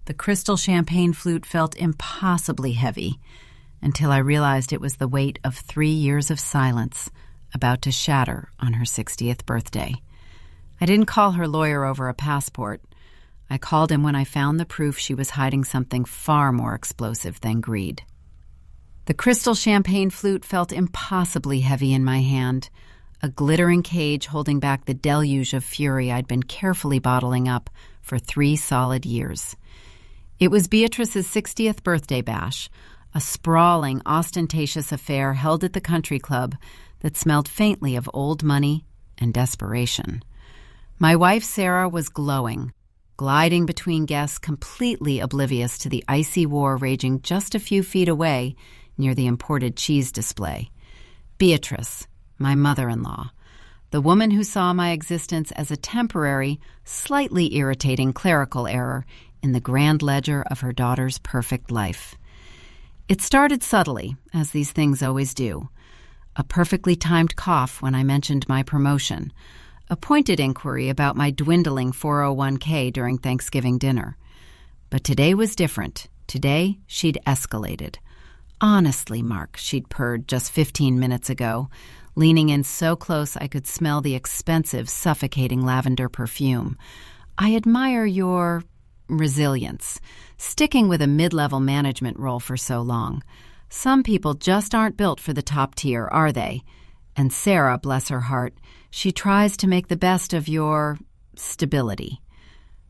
The crystal champagne flute felt impossibly heavy until I realized it was the weight of 3 years of silence about to shatter on her 60th birthday. I didn't call her lawyer over a passport. I called him when I found the proof she was hiding something far more explosive than greed. The crystal champagne flute felt impossibly heavy in my hand, a glittering cage holding back the deluge of fury I'd been carefully bottling up for 3 solid years. It was Beatrice's 60th birthday bash, a sprawling, ostentatious affair held at the country club that smelled faintly of old money and desperation. My wife, Sarah, was glowing, gliding between guests completely oblivious to the icy war raging just a few feet away near the imported cheese display. Beatrice, my mother-in-law, the woman who saw my existence as a temporary, slightly irritating clerical error in the grand ledger of her daughter's perfect life. It started subtly, as these things always do. A perfectly timed cough when I mentioned my promotion, a pointed inquiry about my dwindling 401k during Thanksgiving dinner. But today was different. Today, she'd escalated. "Honestly, Mark," she'd purred just 15 minutes ago, leaning in so close I could smell the expensive, suffocating lavender perfume. "I admire your resilience, sticking with a mid-level management role for so long. Some people just aren't built for the top tier, are they? And Sarah, bless her heart, she tries to make the best of your stability."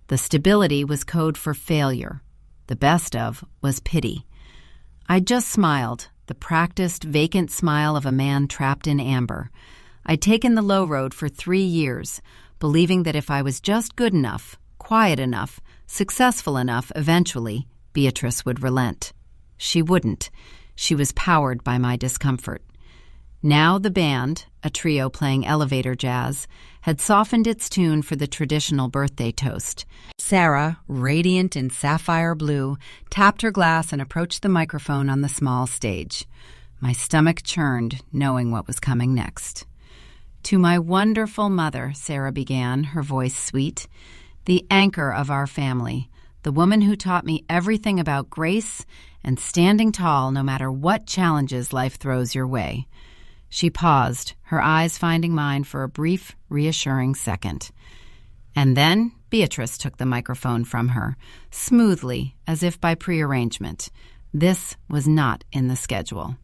The stability was code for failure. The best of was pity. I just smiled, the practiced, vacant smile of a man trapped in amber. I'd taken the low road for 3 years, believing that if I was just good enough, quiet enough, successful enough, eventually, Beatrice would relent. She wouldn't. She was powered by my discomfort. Now the band, a trio playing elevator jazz, had softened its tune for the traditional birthday toast. Sarah, radiant in sapphire blue, tapped her glass and approached the microphone on the small stage. My stomach churned, knowing what was coming next. "To my wonderful mother," Sarah began, her voice sweet, "the anchor of our family, the woman who taught me everything about grace and standing tall no matter what challenges life throws your way." She paused, her eyes finding mine for a brief, reassuring second. And then Beatrice took the microphone from her, smoothly, as if by prearrangement. This was not in the schedule.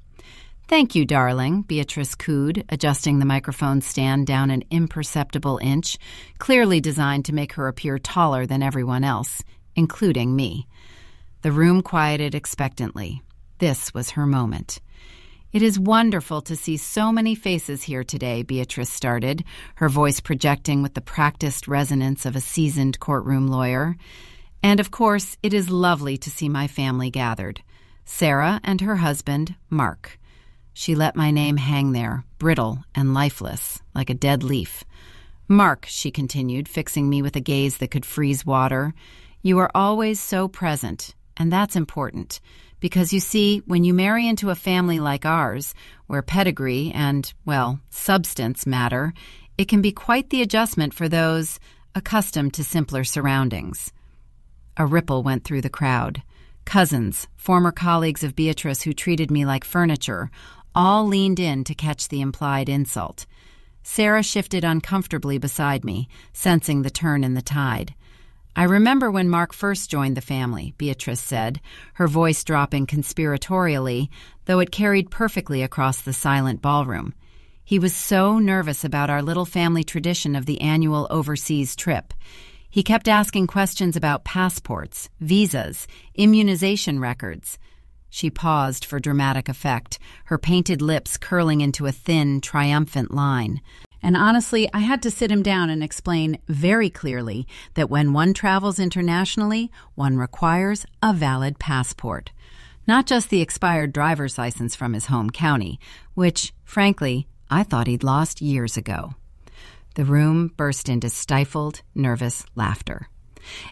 "Thank you, darling," Beatrice cooed, adjusting the microphone stand down an imperceptible inch, clearly designed to make her appear taller than everyone else, including me. The room quieted expectantly. This was her moment. "It is wonderful to see so many faces here today," Beatrice started, her voice projecting with the practiced resonance of a seasoned courtroom lawyer. "And of course, it is lovely to see my family gathered. Sarah and her husband, Mark." She let my name hang there, brittle and lifeless, like a dead leaf. "Mark," she continued, fixing me with a gaze that could freeze water, "you are always so present, and that's important. Because you see, when you marry into a family like ours, where pedigree and, well, substance matter, it can be quite the adjustment for those accustomed to simpler surroundings." A ripple went through the crowd. Cousins, former colleagues of Beatrice who treated me like furniture, all leaned in to catch the implied insult. Sarah shifted uncomfortably beside me, sensing the turn in the tide. "I remember when Mark first joined the family," Beatrice said, her voice dropping conspiratorially, though it carried perfectly across the silent ballroom. "He was so nervous about our little family tradition of the annual overseas trip. He kept asking questions about passports, visas, immunization records." She paused for dramatic effect, her painted lips curling into a thin, triumphant line. And honestly, I had to sit him down and explain very clearly that when one travels internationally, one requires a valid passport. Not just the expired driver's license from his home county, which, frankly, I thought he'd lost years ago. The room burst into stifled, nervous laughter.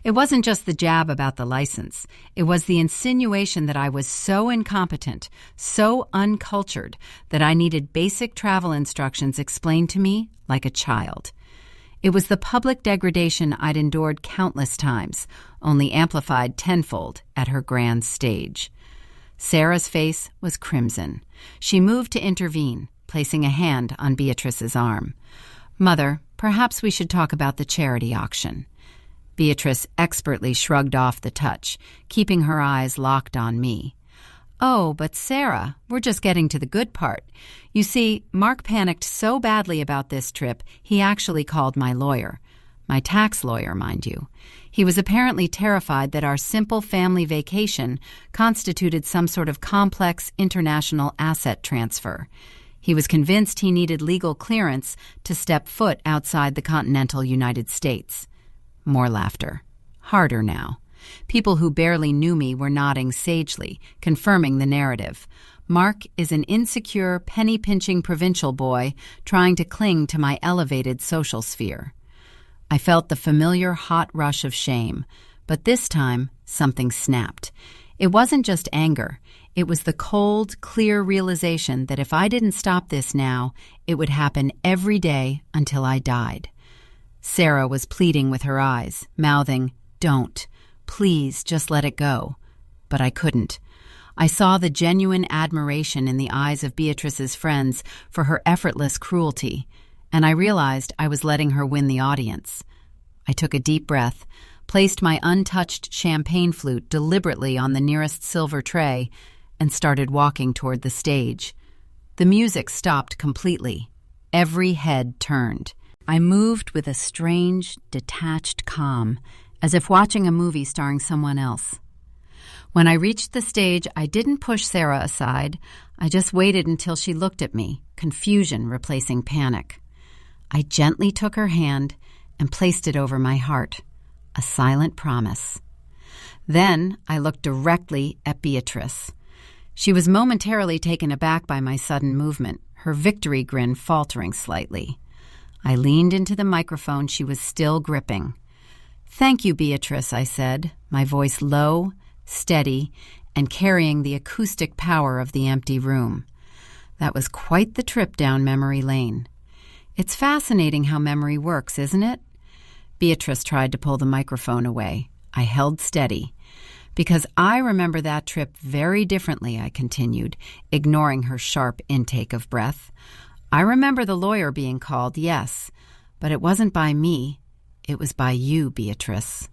It wasn't just the jab about the license. It was the insinuation that I was so incompetent, so uncultured, that I needed basic travel instructions explained to me like a child. It was the public degradation I'd endured countless times, only amplified tenfold at her grand stage. Sarah's face was crimson. She moved to intervene, placing a hand on Beatrice's arm. "Mother, perhaps we should talk about the charity auction." Beatrice expertly shrugged off the touch, keeping her eyes locked on me. "Oh, but Sarah, we're just getting to the good part. You see, Mark panicked so badly about this trip, he actually called my lawyer. My tax lawyer, mind you. He was apparently terrified that our simple family vacation constituted some sort of complex international asset transfer. He was convinced he needed legal clearance to step foot outside the continental United States." More laughter. Harder now. People who barely knew me were nodding sagely, confirming the narrative. Mark is an insecure, penny-pinching provincial boy trying to cling to my elevated social sphere. I felt the familiar hot rush of shame, but this time something snapped. It wasn't just anger. It was the cold, clear realization that if I didn't stop this now, it would happen every day until I died. Sarah was pleading with her eyes, mouthing, "Don't. Please, just let it go." But I couldn't. I saw the genuine admiration in the eyes of Beatrice's friends for her effortless cruelty, and I realized I was letting her win the audience. I took a deep breath, placed my untouched champagne flute deliberately on the nearest silver tray, and started walking toward the stage. The music stopped completely. Every head turned. I moved with a strange, detached calm, as if watching a movie starring someone else. When I reached the stage, I didn't push Sarah aside. I just waited until she looked at me, confusion replacing panic. I gently took her hand and placed it over my heart, a silent promise. Then I looked directly at Beatrice. She was momentarily taken aback by my sudden movement, her victory grin faltering slightly. I leaned into the microphone she was still gripping. "Thank you, Beatrice," I said, my voice low, steady, and carrying the acoustic power of the empty room. That was quite the trip down memory lane. It's fascinating how memory works, isn't it? Beatrice tried to pull the microphone away. I held steady. "Because I remember that trip very differently," I continued, ignoring her sharp intake of breath. "I remember the lawyer being called, yes, but it wasn't by me. It was by you, Beatrice."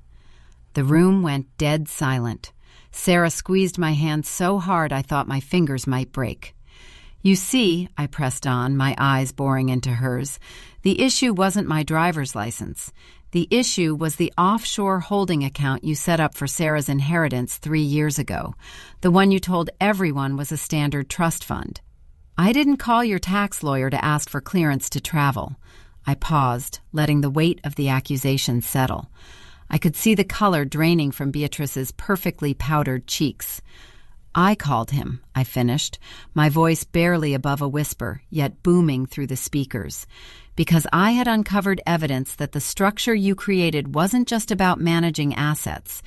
The room went dead silent. Sarah squeezed my hand so hard I thought my fingers might break. "You see," I pressed on, my eyes boring into hers, "the issue wasn't my driver's license. The issue was the offshore holding account you set up for Sarah's inheritance 3 years ago, the one you told everyone was a standard trust fund. I didn't call your tax lawyer to ask for clearance to travel." I paused, letting the weight of the accusation settle. I could see the color draining from Beatrice's perfectly powdered cheeks. "I called him," I finished, my voice barely above a whisper, yet booming through the speakers, "because I had uncovered evidence that the structure you created wasn't just about managing assets.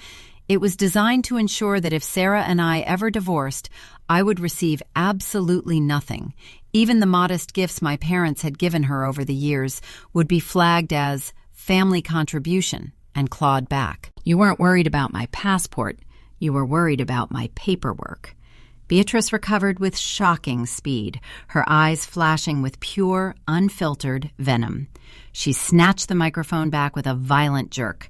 It was designed to ensure that if Sarah and I ever divorced, I would receive absolutely nothing. Even the modest gifts my parents had given her over the years would be flagged as family contribution and clawed back. You weren't worried about my passport. You were worried about my paperwork." Beatrice recovered with shocking speed, her eyes flashing with pure, unfiltered venom. She snatched the microphone back with a violent jerk.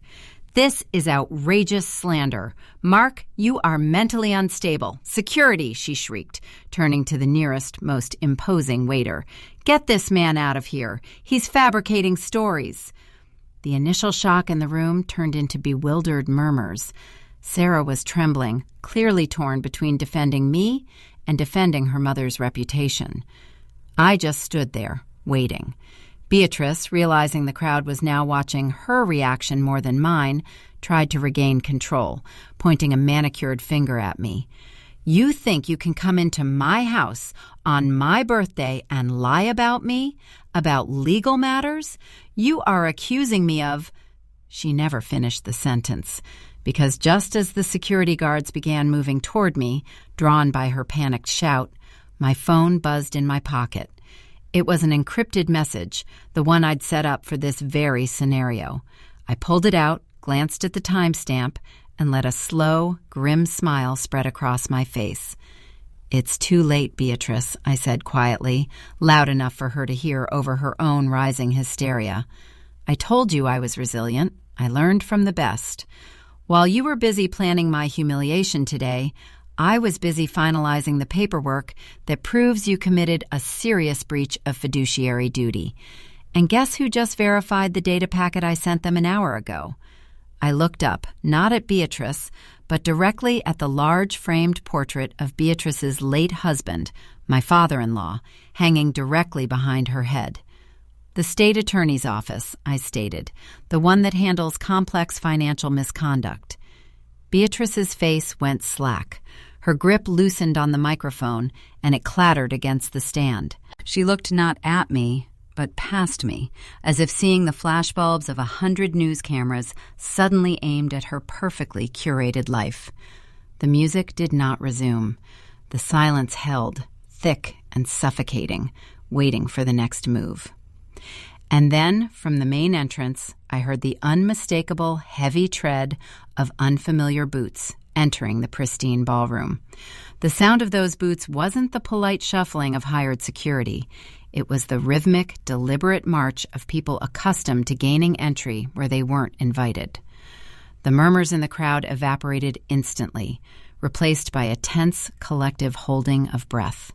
"This is outrageous slander. Mark, you are mentally unstable. Security," she shrieked, turning to the nearest, most imposing waiter. "Get this man out of here. He's fabricating stories." The initial shock in the room turned into bewildered murmurs. Sarah was trembling, clearly torn between defending me and defending her mother's reputation. I just stood there, waiting. Beatrice, realizing the crowd was now watching her reaction more than mine, tried to regain control, pointing a manicured finger at me. "You think you can come into my house on my birthday and lie about me? About legal matters? You are accusing me of—" She never finished the sentence, because just as the security guards began moving toward me, drawn by her panicked shout, my phone buzzed in my pocket. It was an encrypted message, the one I'd set up for this very scenario. I pulled it out, glanced at the timestamp, and let a slow, grim smile spread across my face. "It's too late, Beatrice," I said quietly, loud enough for her to hear over her own rising hysteria. "I told you I was resilient. I learned from the best. While you were busy planning my humiliation today, I was busy finalizing the paperwork that proves you committed a serious breach of fiduciary duty. And guess who just verified the data packet I sent them an hour ago?" I looked up, not at Beatrice, but directly at the large framed portrait of Beatrice's late husband, my father-in-law, hanging directly behind her head. "The state attorney's office," I stated, "the one that handles complex financial misconduct." Beatrice's face went slack. Her grip loosened on the microphone, and it clattered against the stand. She looked not at me, but past me, as if seeing the flashbulbs of 100 news cameras suddenly aimed at her perfectly curated life. The music did not resume. The silence held, thick and suffocating, waiting for the next move. And then, from the main entrance, I heard the unmistakable heavy tread of unfamiliar boots entering the pristine ballroom. The sound of those boots wasn't the polite shuffling of hired security. It was the rhythmic, deliberate march of people accustomed to gaining entry where they weren't invited. The murmurs in the crowd evaporated instantly, replaced by a tense, collective holding of breath.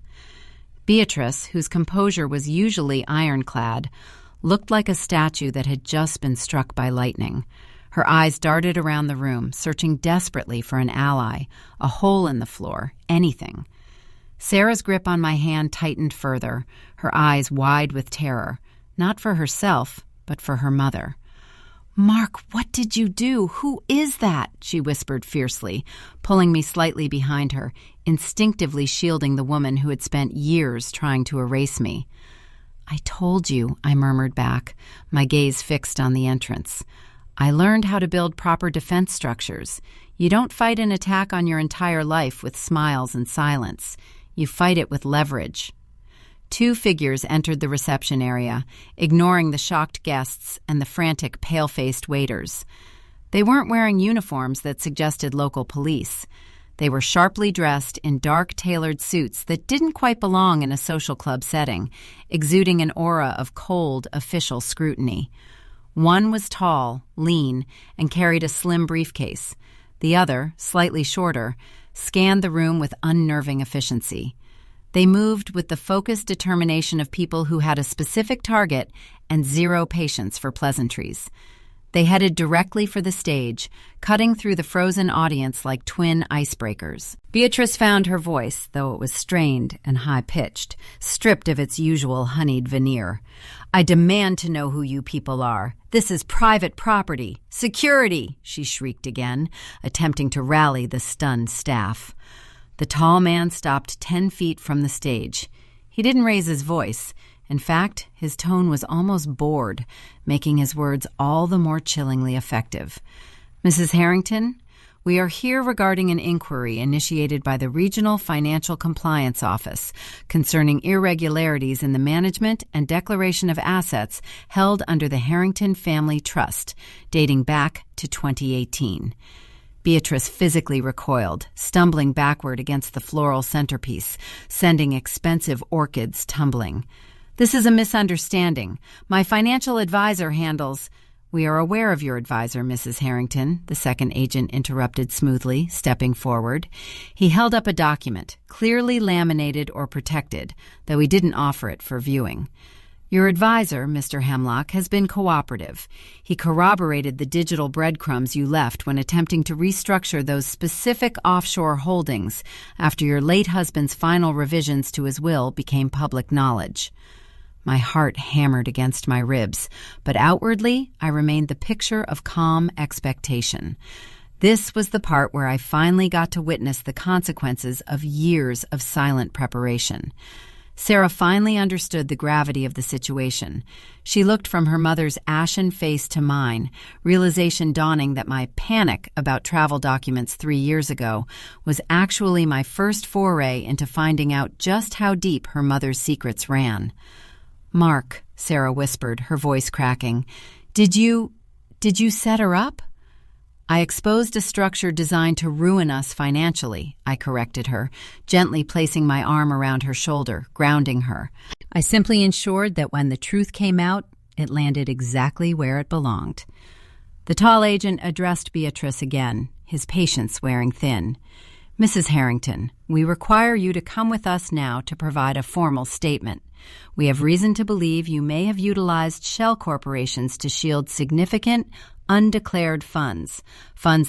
Beatrice, whose composure was usually ironclad, looked like a statue that had just been struck by lightning. Her eyes darted around the room, searching desperately for an ally, a hole in the floor, anything. Sarah's grip on my hand tightened further, her eyes wide with terror, not for herself, but for her mother. "Mark, what did you do? Who is that?" she whispered fiercely, pulling me slightly behind her, instinctively shielding the woman who had spent years trying to erase me. "I told you," I murmured back, my gaze fixed on the entrance. "I learned how to build proper defense structures. You don't fight an attack on your entire life with smiles and silence. You fight it with leverage." Two figures entered the reception area, ignoring the shocked guests and the frantic, pale-faced waiters. They weren't wearing uniforms that suggested local police. They were sharply dressed in dark, tailored suits that didn't quite belong in a social club setting, exuding an aura of cold, official scrutiny. One was tall, lean, and carried a slim briefcase. The other, slightly shorter, scanned the room with unnerving efficiency. They moved with the focused determination of people who had a specific target and zero patience for pleasantries. They headed directly for the stage, cutting through the frozen audience like twin icebreakers. Beatrice found her voice, though it was strained and high-pitched, stripped of its usual honeyed veneer. "I demand to know who you people are. This is private property. Security!" she shrieked again, attempting to rally the stunned staff. The tall man stopped 10 feet from the stage. He didn't raise his voice. In fact, his tone was almost bored, making his words all the more chillingly effective. "Mrs. Harrington, we are here regarding an inquiry initiated by the Regional Financial Compliance Office concerning irregularities in the management and declaration of assets held under the Harrington Family Trust, dating back to 2018. Beatrice physically recoiled, stumbling backward against the floral centerpiece, sending expensive orchids tumbling. "This is a misunderstanding. My financial advisor handles—" "We are aware of your advisor, Mrs. Harrington," the second agent interrupted smoothly, stepping forward. He held up a document, clearly laminated or protected, though he didn't offer it for viewing. "Your advisor, Mr. Hemlock, has been cooperative. He corroborated the digital breadcrumbs you left when attempting to restructure those specific offshore holdings after your late husband's final revisions to his will became public knowledge." My heart hammered against my ribs, but outwardly I remained the picture of calm expectation. This was the part where I finally got to witness the consequences of years of silent preparation. Sarah finally understood the gravity of the situation. She looked from her mother's ashen face to mine, realization dawning that my panic about travel documents 3 years ago was actually my first foray into finding out just how deep her mother's secrets ran. "Mark," Sarah whispered, her voice cracking, Did you set her up?" "I exposed a structure designed to ruin us financially," I corrected her, gently placing my arm around her shoulder, grounding her. "I simply ensured that when the truth came out, it landed exactly where it belonged." The tall agent addressed Beatrice again, his patience wearing thin. "Mrs. Harrington, we require you to come with us now to provide a formal statement. We have reason to believe you may have utilized shell corporations to shield significant, undeclared funds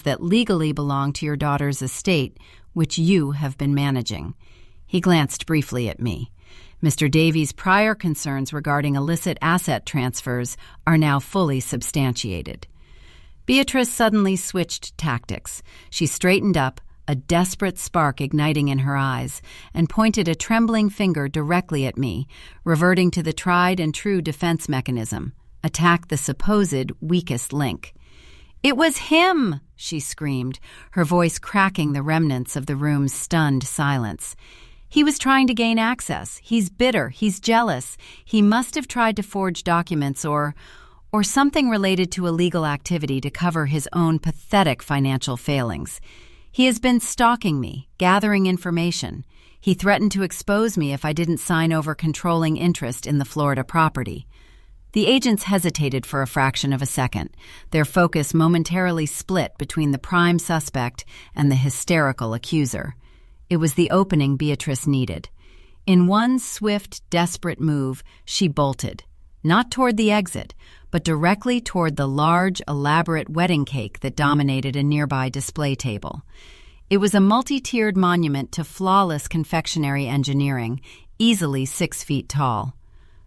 that legally belong to your daughter's estate, which you have been managing." He glanced briefly at me. Mr. Davies' prior concerns regarding illicit asset transfers are now fully substantiated. Beatrice suddenly switched tactics. She straightened up, a desperate spark igniting in her eyes, and pointed a trembling finger directly at me, reverting to the tried and true defense mechanism: attack the supposed weakest link. "It was him!" she screamed, her voice cracking the remnants of the room's stunned silence. "He was trying to gain access. He's bitter. He's jealous. He must have tried to forge documents or something related to illegal activity to cover his own pathetic financial failings. He has been stalking me, gathering information. He threatened to expose me if I didn't sign over controlling interest in the Florida property." The agents hesitated for a fraction of a second, their focus momentarily split between the prime suspect and the hysterical accuser. It was the opening Beatrice needed. In one swift, desperate move, she bolted, not toward the exit, but directly toward the large, elaborate wedding cake that dominated a nearby display table. It was a multi-tiered monument to flawless confectionery engineering, easily 6 feet tall.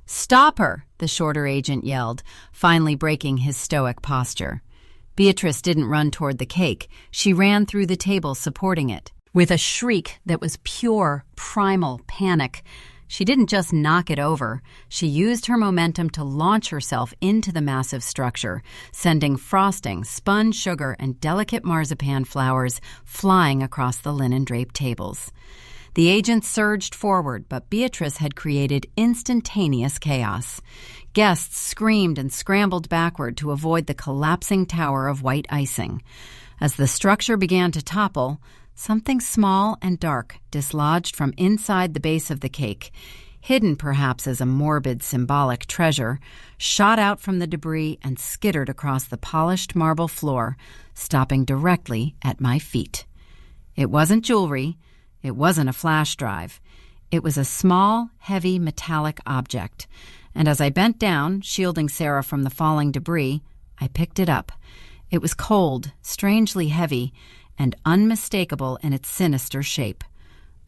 "Stop her!" the shorter agent yelled, finally breaking his stoic posture. Beatrice didn't run toward the cake. She ran through the table supporting it. With a shriek that was pure, primal panic, she didn't just knock it over. She used her momentum to launch herself into the massive structure, sending frosting, spun sugar, and delicate marzipan flowers flying across the linen-draped tables. The agents surged forward, but Beatrice had created instantaneous chaos. Guests screamed and scrambled backward to avoid the collapsing tower of white icing. As the structure began to topple, something small and dark dislodged from inside the base of the cake, hidden perhaps as a morbid symbolic treasure, shot out from the debris and skittered across the polished marble floor, stopping directly at my feet. It wasn't jewelry. It wasn't a flash drive. It was a small, heavy metallic object, and as I bent down, shielding Sarah from the falling debris, I picked it up. It was cold, strangely heavy, and unmistakable in its sinister shape.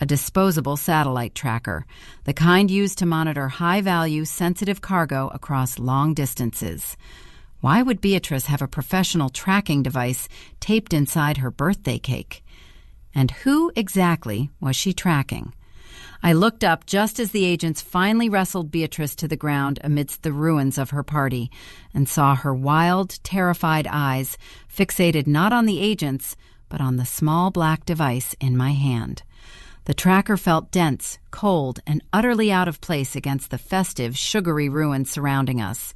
A disposable satellite tracker, the kind used to monitor high-value, sensitive cargo across long distances. Why would Beatrice have a professional tracking device taped inside her birthday cake? And who exactly was she tracking? I looked up just as the agents finally wrestled Beatrice to the ground amidst the ruins of her party and saw her wild, terrified eyes fixated not on the agents, but on the small black device in my hand. The tracker felt dense, cold, and utterly out of place against the festive, sugary ruins surrounding us.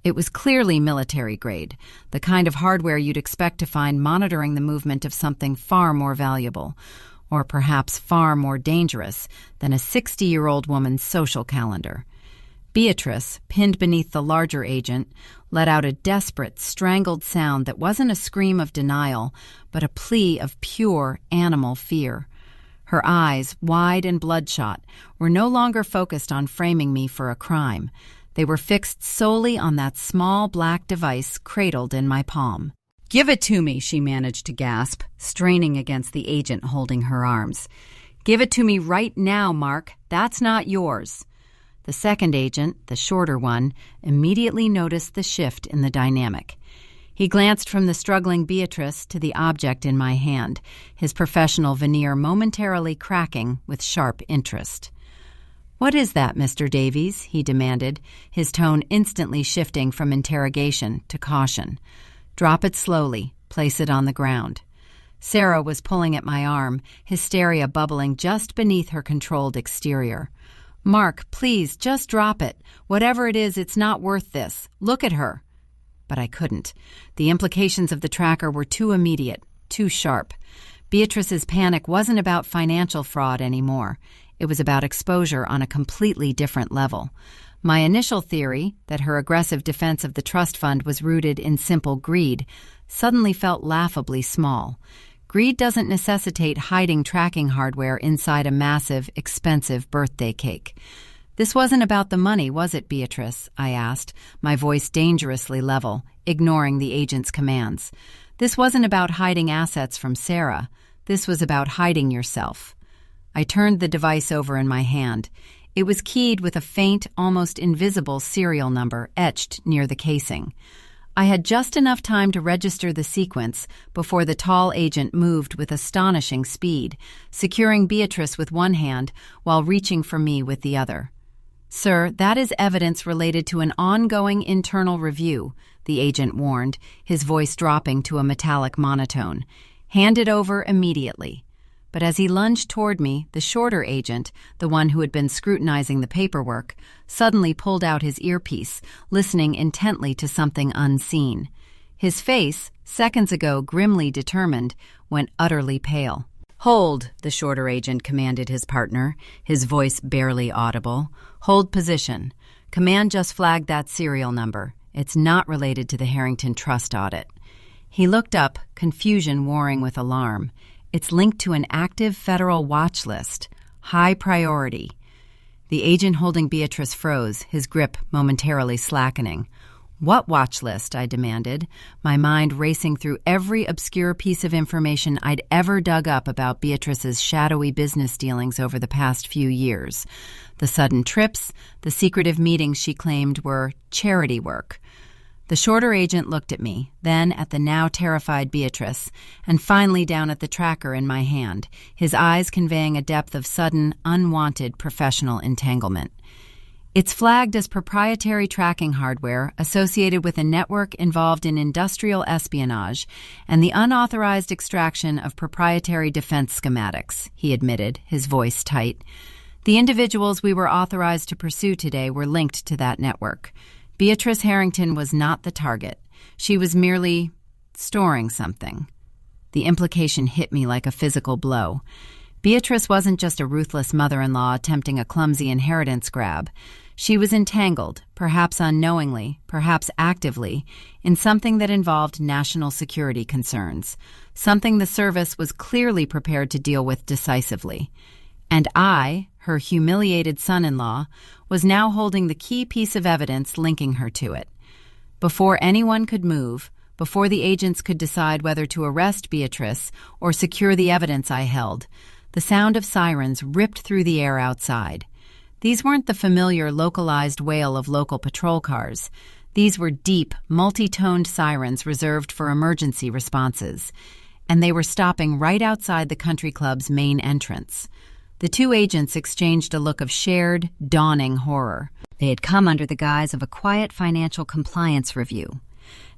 It was clearly military grade, the kind of hardware you'd expect to find monitoring the movement of something far more valuable, or perhaps far more dangerous than a 60-year-old woman's social calendar. Beatrice, pinned beneath the larger agent, let out a desperate, strangled sound that wasn't a scream of denial, but a plea of pure animal fear. Her eyes, wide and bloodshot, were no longer focused on framing me for a crime. They were fixed solely on that small black device cradled in my palm. "Give it to me," she managed to gasp, straining against the agent holding her arms. "Give it to me right now, Mark. That's not yours." The second agent, the shorter one, immediately noticed the shift in the dynamic. He glanced from the struggling Beatrice to the object in my hand, his professional veneer momentarily cracking with sharp interest. "What is that, Mr. Davies?" he demanded, his tone instantly shifting from interrogation to caution. "Drop it slowly. Place it on the ground." Sarah was pulling at my arm, hysteria bubbling just beneath her controlled exterior. "Mark, please, just drop it. Whatever it is, it's not worth this. Look at her." But I couldn't. The implications of the tracker were too immediate, too sharp. Beatrice's panic wasn't about financial fraud anymore. It was about exposure on a completely different level. My initial theory, that her aggressive defense of the trust fund was rooted in simple greed, suddenly felt laughably small. Greed doesn't necessitate hiding tracking hardware inside a massive, expensive birthday cake. "This wasn't about the money, was it, Beatrice?" I asked, my voice dangerously level, ignoring the agent's commands. "This wasn't about hiding assets from Sarah. This was about hiding yourself." I turned the device over in my hand. It was keyed with a faint, almost invisible serial number etched near the casing. I had just enough time to register the sequence before the tall agent moved with astonishing speed, securing Beatrice with one hand while reaching for me with the other. "Sir, that is evidence related to an ongoing internal review," the agent warned, his voice dropping to a metallic monotone. "Hand it over immediately." But as he lunged toward me, the shorter agent, the one who had been scrutinizing the paperwork, suddenly pulled out his earpiece, listening intently to something unseen. His face, seconds ago grimly determined, went utterly pale. "Hold," the shorter agent commanded his partner, his voice barely audible. "Hold position. Command just flagged that serial number. It's not related to the Harrington Trust audit." He looked up, confusion warring with alarm. "It's linked to an active federal watch list. High priority." The agent holding Beatrice froze, his grip momentarily slackening. "What watch list?" I demanded, my mind racing through every obscure piece of information I'd ever dug up about Beatrice's shadowy business dealings over the past few years. The sudden trips, the secretive meetings she claimed were charity work. The shorter agent looked at me, then at the now terrified Beatrice, and finally down at the tracker in my hand, his eyes conveying a depth of sudden, unwanted professional entanglement. "It's flagged as proprietary tracking hardware associated with a network involved in industrial espionage and the unauthorized extraction of proprietary defense schematics," he admitted, his voice tight. "The individuals we were authorized to pursue today were linked to that network. Beatrice Harrington was not the target. She was merely storing something." The implication hit me like a physical blow. Beatrice wasn't just a ruthless mother-in-law attempting a clumsy inheritance grab. She was entangled, perhaps unknowingly, perhaps actively, in something that involved national security concerns, something the service was clearly prepared to deal with decisively. And I, her humiliated son-in-law, was now holding the key piece of evidence linking her to it. Before anyone could move, before the agents could decide whether to arrest Beatrice or secure the evidence I held, the sound of sirens ripped through the air outside. These weren't the familiar localized wail of local patrol cars. These were deep, multi-toned sirens reserved for emergency responses, and they were stopping right outside the country club's main entrance. The two agents exchanged a look of shared, dawning horror. They had come under the guise of a quiet financial compliance review.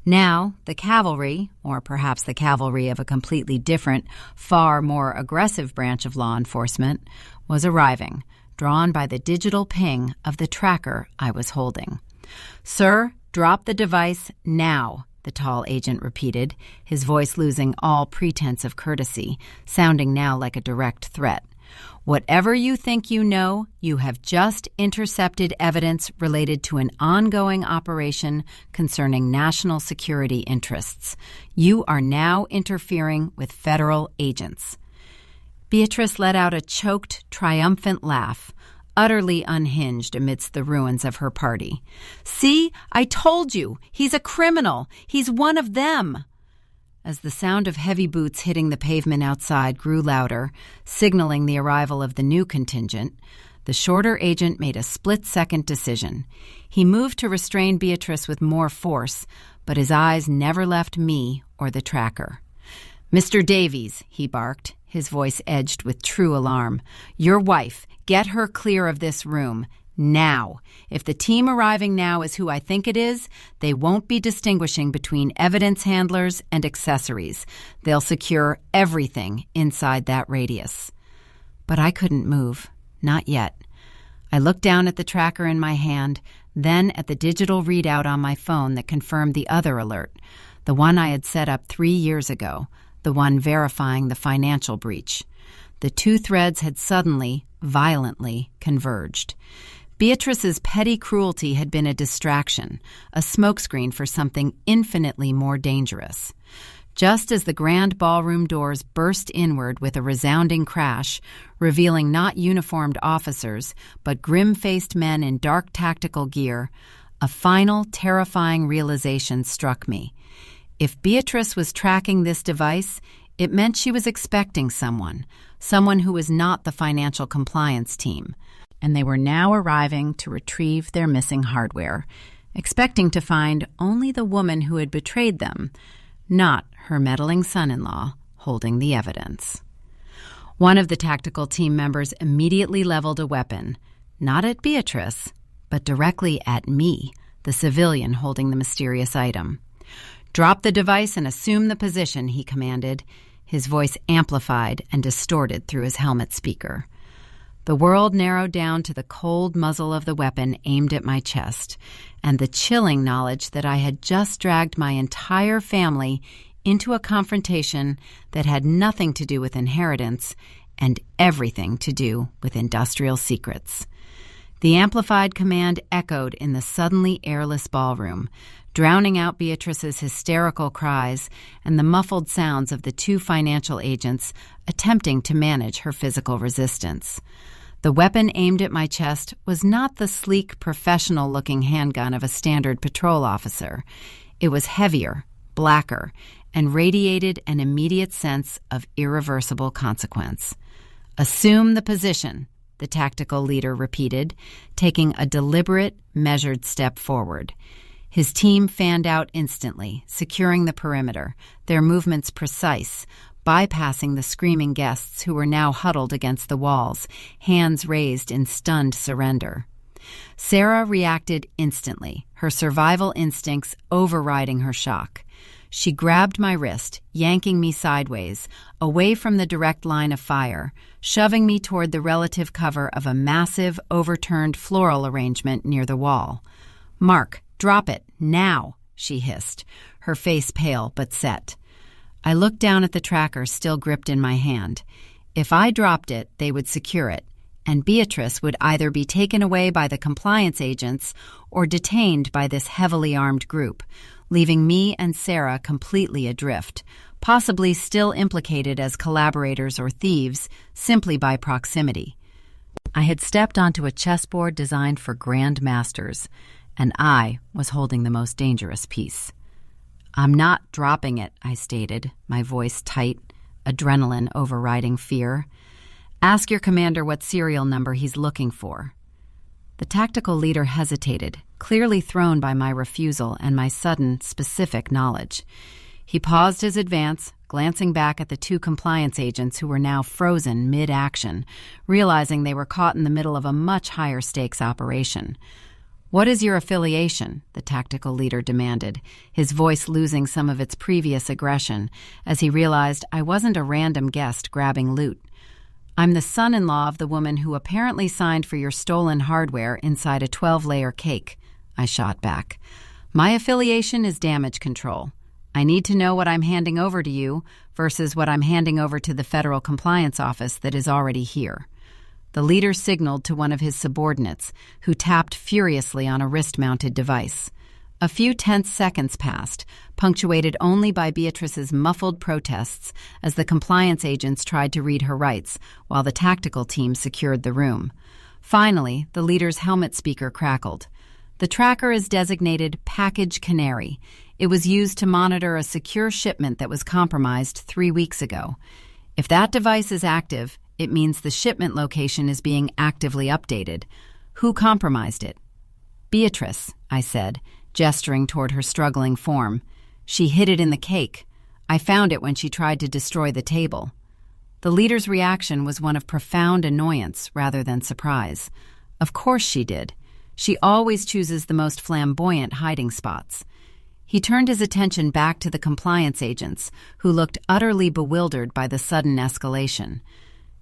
Now, the cavalry, or perhaps the cavalry of a completely different, far more aggressive branch of law enforcement, was arriving, drawn by the digital ping of the tracker I was holding. "Sir, drop the device now," the tall agent repeated, his voice losing all pretense of courtesy, sounding now like a direct threat. "Whatever you think you know, you have just intercepted evidence related to an ongoing operation concerning national security interests. You are now interfering with federal agents." Beatrice let out a choked, triumphant laugh, utterly unhinged amidst the ruins of her party. "See, I told you! He's a criminal! He's one of them!" As the sound of heavy boots hitting the pavement outside grew louder, signaling the arrival of the new contingent, the shorter agent made a split-second decision. He moved to restrain Beatrice with more force, but his eyes never left me or the tracker. "Mr. Davies," he barked, his voice edged with true alarm, "your wife, get her clear of this room. Now. If the team arriving now is who I think it is, they won't be distinguishing between evidence handlers and accessories. They'll secure everything inside that radius." But I couldn't move. Not yet. I looked down at the tracker in my hand, then at the digital readout on my phone that confirmed the other alert, the one I had set up 3 years ago, the one verifying the financial breach. The two threads had suddenly, violently converged. Beatrice's petty cruelty had been a distraction, a smokescreen for something infinitely more dangerous. Just as the grand ballroom doors burst inward with a resounding crash, revealing not uniformed officers, but grim-faced men in dark tactical gear, a final, terrifying realization struck me. If Beatrice was tracking this device, it meant she was expecting someone who was not the financial compliance team, and they were now arriving to retrieve their missing hardware, expecting to find only the woman who had betrayed them, not her meddling son-in-law holding the evidence. One of the tactical team members immediately leveled a weapon, not at Beatrice, but directly at me, the civilian holding the mysterious item. "Drop the device and assume the position," he commanded, his voice amplified and distorted through his helmet speaker. The world narrowed down to the cold muzzle of the weapon aimed at my chest, and the chilling knowledge that I had just dragged my entire family into a confrontation that had nothing to do with inheritance and everything to do with industrial secrets. The amplified command echoed in the suddenly airless ballroom, drowning out Beatrice's hysterical cries and the muffled sounds of the two financial agents attempting to manage her physical resistance. The weapon aimed at my chest was not the sleek, professional-looking handgun of a standard patrol officer. It was heavier, blacker, and radiated an immediate sense of irreversible consequence. "Assume the position," the tactical leader repeated, taking a deliberate, measured step forward. His team fanned out instantly, securing the perimeter, their movements precise, bypassing the screaming guests who were now huddled against the walls, hands raised in stunned surrender. Sarah reacted instantly, her survival instincts overriding her shock. She grabbed my wrist, yanking me sideways, away from the direct line of fire, shoving me toward the relative cover of a massive, overturned floral arrangement near the wall. "Mark, drop it, now," she hissed, her face pale but set. I looked down at the tracker still gripped in my hand. If I dropped it, they would secure it, and Beatrice would either be taken away by the compliance agents or detained by this heavily armed group, leaving me and Sarah completely adrift, possibly still implicated as collaborators or thieves simply by proximity. I had stepped onto a chessboard designed for grand masters, and I was holding the most dangerous piece. "I'm not dropping it," I stated, my voice tight, adrenaline overriding fear. "Ask your commander what serial number he's looking for." The tactical leader hesitated, clearly thrown by my refusal and my sudden, specific knowledge. He paused his advance, glancing back at the two compliance agents who were now frozen mid-action, realizing they were caught in the middle of a much higher-stakes operation. "What is your affiliation?" the tactical leader demanded, his voice losing some of its previous aggression as he realized I wasn't a random guest grabbing loot. "I'm the son-in-law of the woman who apparently signed for your stolen hardware inside a 12-layer cake," I shot back. "My affiliation is damage control. I need to know what I'm handing over to you versus what I'm handing over to the federal compliance office that is already here." The leader signaled to one of his subordinates, who tapped furiously on a wrist-mounted device. A few tense seconds passed, punctuated only by Beatrice's muffled protests as the compliance agents tried to read her rights, while the tactical team secured the room. Finally, the leader's helmet speaker crackled. "The tracker is designated Package Canary. It was used to monitor a secure shipment that was compromised 3 weeks ago. If that device is active, it means the shipment location is being actively updated. Who compromised it?" "Beatrice," I said, gesturing toward her struggling form. "She hid it in the cake. I found it when she tried to destroy the table." The leader's reaction was one of profound annoyance rather than surprise. Of course she did. She always chooses the most flamboyant hiding spots. He turned his attention back to the compliance agents, who looked utterly bewildered by the sudden escalation.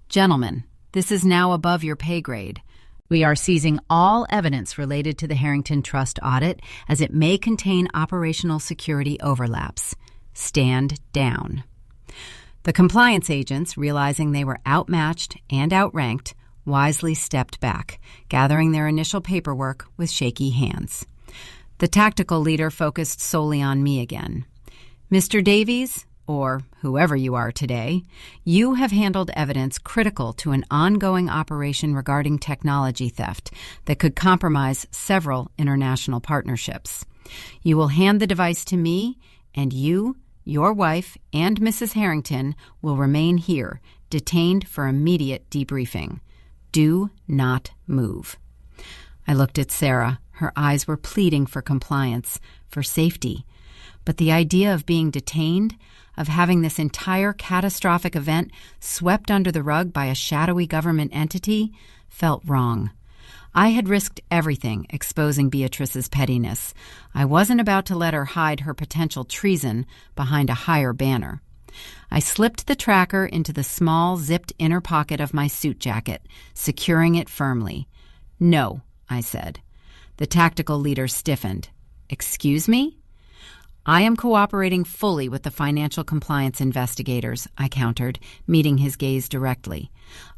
"Gentlemen, this is now above your pay grade. We are seizing all evidence related to the Harrington Trust audit as it may contain operational security overlaps. Stand down. The compliance agents, realizing they were outmatched and outranked, wisely stepped back, gathering their initial paperwork with shaky hands. The tactical leader focused solely on me again. Mr. Davies, or whoever you are today, you have handled evidence critical to an ongoing operation regarding technology theft that could compromise several international partnerships. You will hand the device to me, and you, your wife, and Mrs. Harrington will remain here, detained for immediate debriefing. Do not move. I looked at Sarah. Her eyes were pleading for compliance, for safety. But the idea of being detained, of having this entire catastrophic event swept under the rug by a shadowy government entity, felt wrong. I had risked everything exposing Beatrice's pettiness. I wasn't about to let her hide her potential treason behind a higher banner. I slipped the tracker into the small, zipped inner pocket of my suit jacket, securing it firmly. No, I said. The tactical leader stiffened. Excuse me? I am cooperating fully with the financial compliance investigators, I countered, meeting his gaze directly.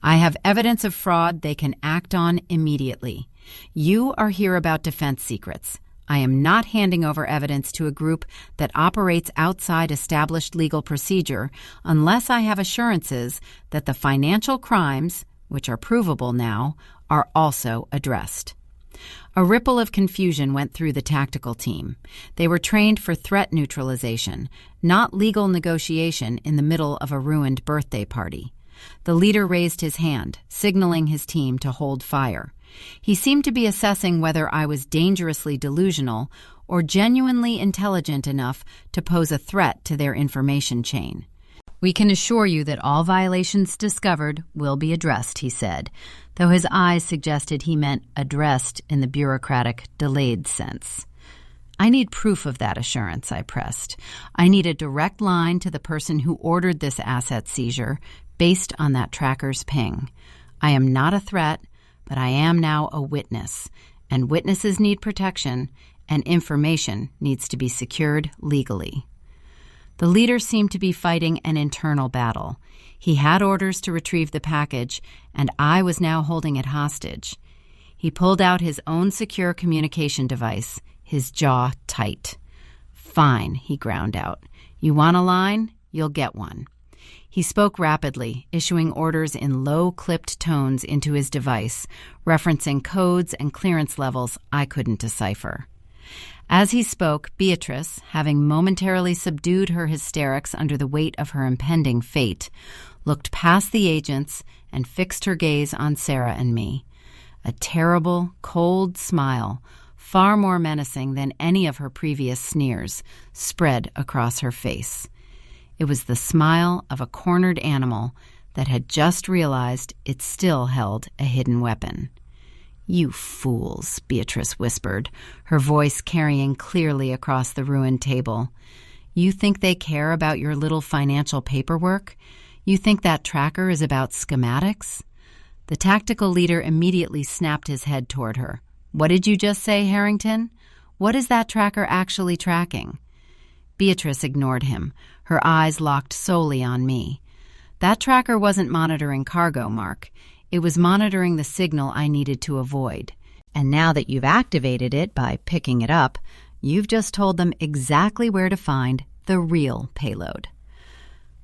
I have evidence of fraud they can act on immediately. You are here about defense secrets. I am not handing over evidence to a group that operates outside established legal procedure unless I have assurances that the financial crimes, which are provable now, are also addressed. A ripple of confusion went through the tactical team. They were trained for threat neutralization, not legal negotiation in the middle of a ruined birthday party. The leader raised his hand, signaling his team to hold fire. He seemed to be assessing whether I was dangerously delusional or genuinely intelligent enough to pose a threat to their information chain. We can assure you that all violations discovered will be addressed, he said, though his eyes suggested he meant addressed in the bureaucratic, delayed sense. I need proof of that assurance, I pressed. I need a direct line to the person who ordered this asset seizure based on that tracker's ping. I am not a threat, but I am now a witness, and witnesses need protection, and information needs to be secured legally. The leader seemed to be fighting an internal battle. He had orders to retrieve the package, and I was now holding it hostage. He pulled out his own secure communication device, his jaw tight. Fine, he ground out. You want a line? You'll get one. He spoke rapidly, issuing orders in low-clipped tones into his device, referencing codes and clearance levels I couldn't decipher. As he spoke, Beatrice, having momentarily subdued her hysterics under the weight of her impending fate, looked past the agents and fixed her gaze on Sarah and me. A terrible, cold smile, far more menacing than any of her previous sneers, spread across her face. It was the smile of a cornered animal that had just realized it still held a hidden weapon. "You fools," Beatrice whispered, her voice carrying clearly across the ruined table. "You think they care about your little financial paperwork? You think that tracker is about schematics?" The tactical leader immediately snapped his head toward her. "What did you just say, Harrington? What is that tracker actually tracking?" Beatrice ignored him, her eyes locked solely on me. "That tracker wasn't monitoring cargo, Mark. It was monitoring the signal I needed to avoid. And now that you've activated it by picking it up, you've just told them exactly where to find the real payload."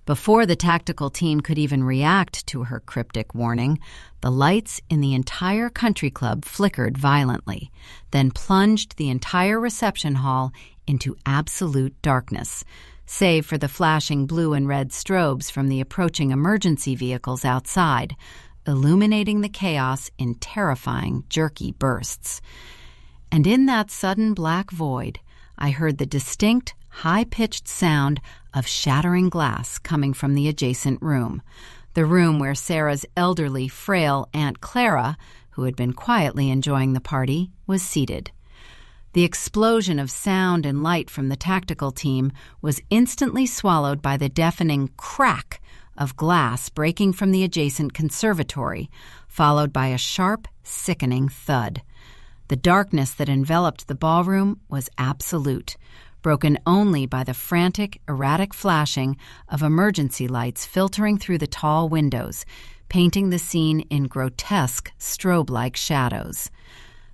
Before the tactical team could even react to her cryptic warning, the lights in the entire country club flickered violently, then plunged the entire reception hall into absolute darkness, save for the flashing blue and red strobes from the approaching emergency vehicles outside, illuminating the chaos in terrifying, jerky bursts. And in that sudden black void, I heard the distinct, high-pitched sound of shattering glass coming from the adjacent room, the room where Sarah's elderly, frail Aunt Clara, who had been quietly enjoying the party, was seated. The explosion of sound and light from the tactical team was instantly swallowed by the deafening crack of glass breaking from the adjacent conservatory, followed by a sharp, sickening thud. The darkness that enveloped the ballroom was absolute, broken only by the frantic, erratic flashing of emergency lights filtering through the tall windows, painting the scene in grotesque, strobe-like shadows.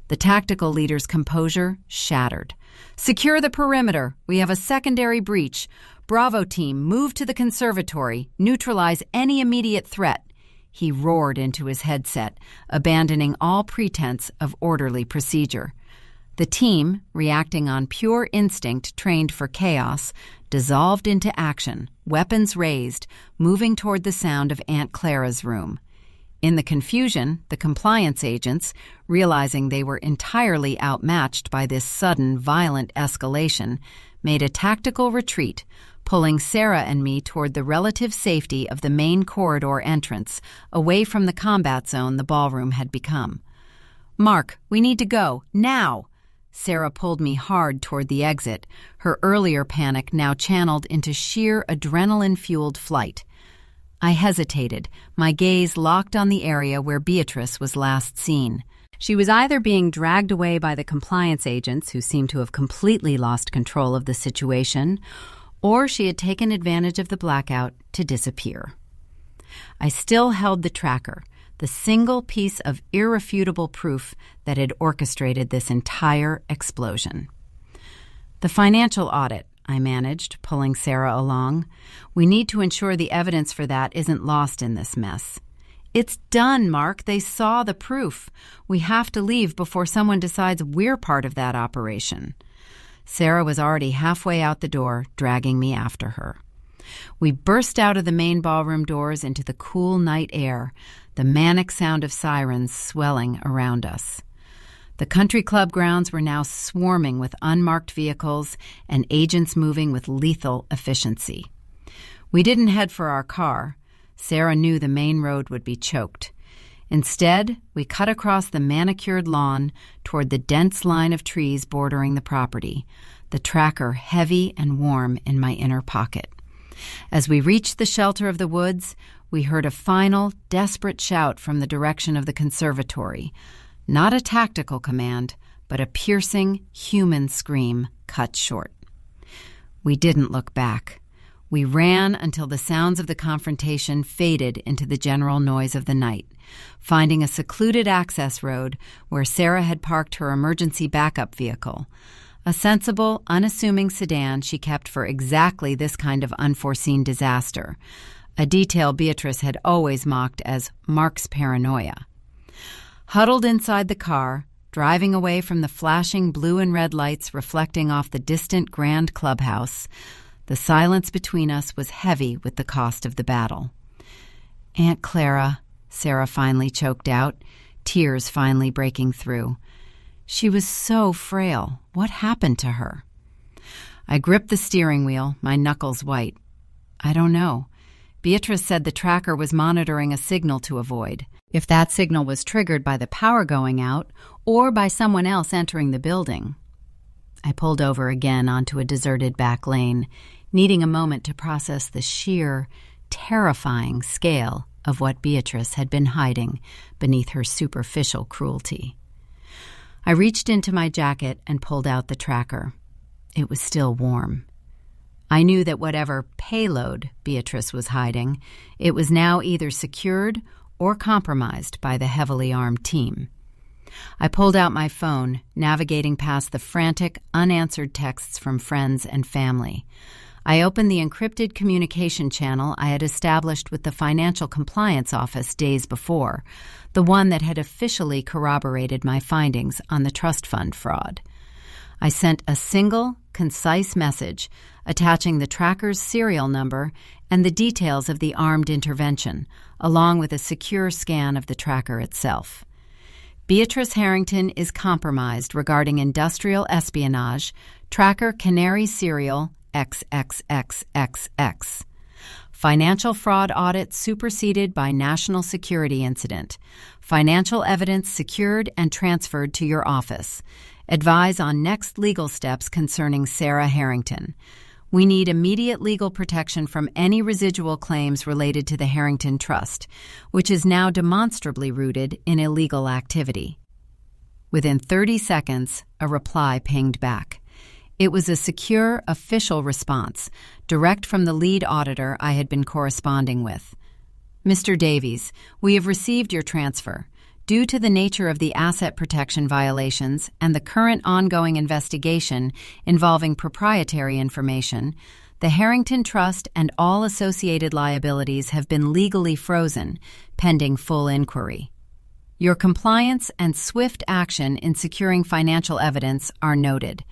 The tactical leader's composure shattered. "Secure the perimeter. We have a secondary breach. Bravo team, move to the conservatory. Neutralize any immediate threat." He roared into his headset, abandoning all pretense of orderly procedure. The team, reacting on pure instinct trained for chaos, dissolved into action, weapons raised, moving toward the sound of Aunt Clara's room. In the confusion, the compliance agents, realizing they were entirely outmatched by this sudden, violent escalation, made a tactical retreat, pulling Sarah and me toward the relative safety of the main corridor entrance, away from the combat zone the ballroom had become. "Mark, we need to go, now!" Sarah pulled me hard toward the exit, her earlier panic now channeled into sheer adrenaline-fueled flight. I hesitated, my gaze locked on the area where Beatrice was last seen. She was either being dragged away by the compliance agents, who seemed to have completely lost control of the situation, or she had taken advantage of the blackout to disappear. I still held the tracker, the single piece of irrefutable proof that had orchestrated this entire explosion. "The financial audit," I managed, pulling Sarah along. "We need to ensure the evidence for that isn't lost in this mess." "It's done, Mark. They saw the proof. We have to leave before someone decides we're part of that operation." Sarah was already halfway out the door, dragging me after her. We burst out of the main ballroom doors into the cool night air, the manic sound of sirens swelling around us. The country club grounds were now swarming with unmarked vehicles and agents moving with lethal efficiency. We didn't head for our car. Sarah knew the main road would be choked. Instead, we cut across the manicured lawn toward the dense line of trees bordering the property, the tracker heavy and warm in my inner pocket. As we reached the shelter of the woods, we heard a final, desperate shout from the direction of the conservatory. Not a tactical command, but a piercing, human scream cut short. We didn't look back. We ran until the sounds of the confrontation faded into the general noise of the night, finding a secluded access road where Sarah had parked her emergency backup vehicle. A sensible, unassuming sedan she kept for exactly this kind of unforeseen disaster, a detail Beatrice had always mocked as Mark's paranoia. Huddled inside the car, driving away from the flashing blue and red lights reflecting off the distant grand clubhouse, the silence between us was heavy with the cost of the battle. "Aunt Clara," Sarah finally choked out, tears finally breaking through. "She was so frail. What happened to her?" I gripped the steering wheel, my knuckles white. "I don't know. Beatrice said the tracker was monitoring a signal to avoid. If that signal was triggered by the power going out or by someone else entering the building." I pulled over again onto a deserted back lane, needing a moment to process the sheer, terrifying scale of what Beatrice had been hiding beneath her superficial cruelty. I reached into my jacket and pulled out the tracker. It was still warm. I knew that whatever payload Beatrice was hiding, it was now either secured or compromised by the heavily armed team. I pulled out my phone, navigating past the frantic, unanswered texts from friends and family. I opened the encrypted communication channel I had established with the Financial Compliance Office days before, the one that had officially corroborated my findings on the trust fund fraud. I sent a single, concise message attaching the tracker's serial number and the details of the armed intervention, along with a secure scan of the tracker itself. "Beatrice Harrington is compromised regarding industrial espionage, tracker Canary Serial XXXXX. Financial fraud audit superseded by national security incident. Financial evidence secured and transferred to your office. Advise on next legal steps concerning Sarah Harrington. We need immediate legal protection from any residual claims related to the Harrington Trust, which is now demonstrably rooted in illegal activity. Within 30 seconds, a reply pinged back. It was a secure, official response, direct from the lead auditor I had been corresponding with. Mr. Davies, we have received your transfer. Due to the nature of the asset protection violations and the current ongoing investigation involving proprietary information, the Harrington Trust and all associated liabilities have been legally frozen, pending full inquiry. Your compliance and swift action in securing financial evidence are noted.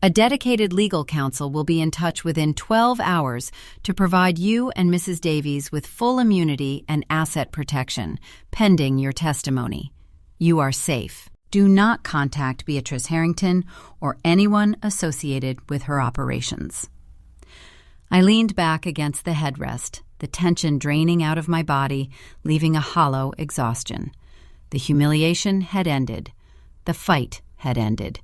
A dedicated legal counsel will be in touch within 12 hours to provide you and Mrs. Davies with full immunity and asset protection, pending your testimony. You are safe. Do not contact Beatrice Harrington or anyone associated with her operations. I leaned back against the headrest, the tension draining out of my body, leaving a hollow exhaustion. The humiliation had ended. The fight had ended.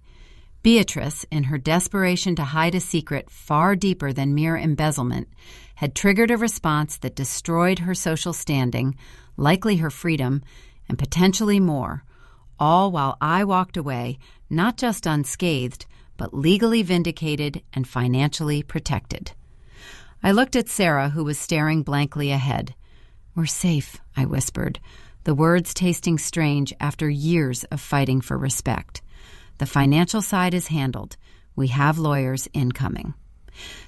Beatrice, in her desperation to hide a secret far deeper than mere embezzlement, had triggered a response that destroyed her social standing, likely her freedom, and potentially more, all while I walked away, not just unscathed, but legally vindicated and financially protected. I looked at Sarah, who was staring blankly ahead. "We're safe," I whispered, the words tasting strange after years of fighting for respect. "The financial side is handled. We have lawyers incoming."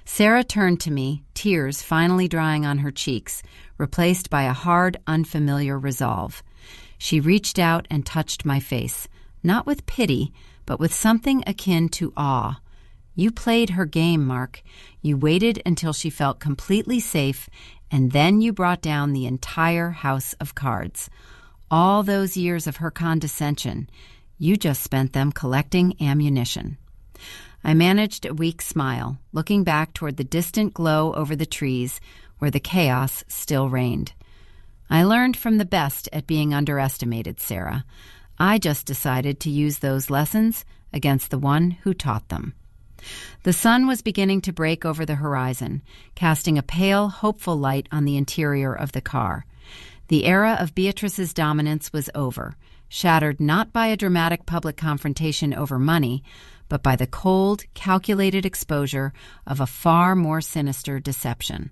Sarah turned to me, tears finally drying on her cheeks, replaced by a hard, unfamiliar resolve. She reached out and touched my face, not with pity, but with something akin to awe. "You played her game, Mark. You waited until she felt completely safe, and then you brought down the entire house of cards. All those years of her condescension, you just spent them collecting ammunition." I managed a weak smile, looking back toward the distant glow over the trees where the chaos still reigned. "I learned from the best at being underestimated, Sarah. I just decided to use those lessons against the one who taught them." The sun was beginning to break over the horizon, casting a pale, hopeful light on the interior of the car. The era of Beatrice's dominance was over, shattered not by a dramatic public confrontation over money, but by the cold, calculated exposure of a far more sinister deception.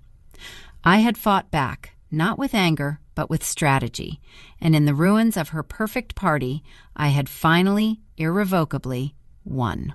I had fought back, not with anger, but with strategy, and in the ruins of her perfect party, I had finally, irrevocably, won.